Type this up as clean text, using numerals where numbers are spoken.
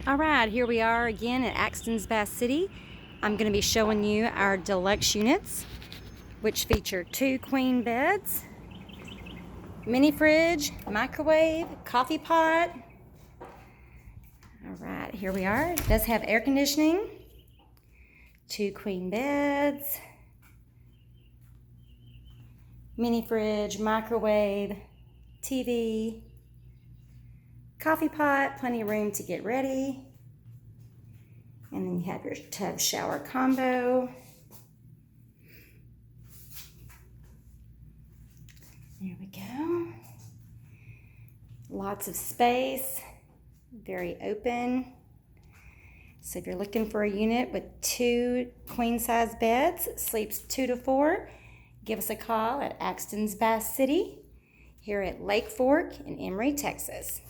All right, here we are again at Axton's Bass City. I'm going to be showing you our deluxe units, which feature 2 queen beds, mini fridge, microwave, coffee pot. All right, here we are. It does have air conditioning, 2 queen beds, mini fridge, microwave, TV, coffee pot, plenty of room to get ready. And then you have your tub shower combo. There we go. Lots of space, very open. So if you're looking for a unit with 2 queen size beds, sleeps 2 to 4, give us a call at Axton's Bass City here at Lake Fork in Emory, Texas.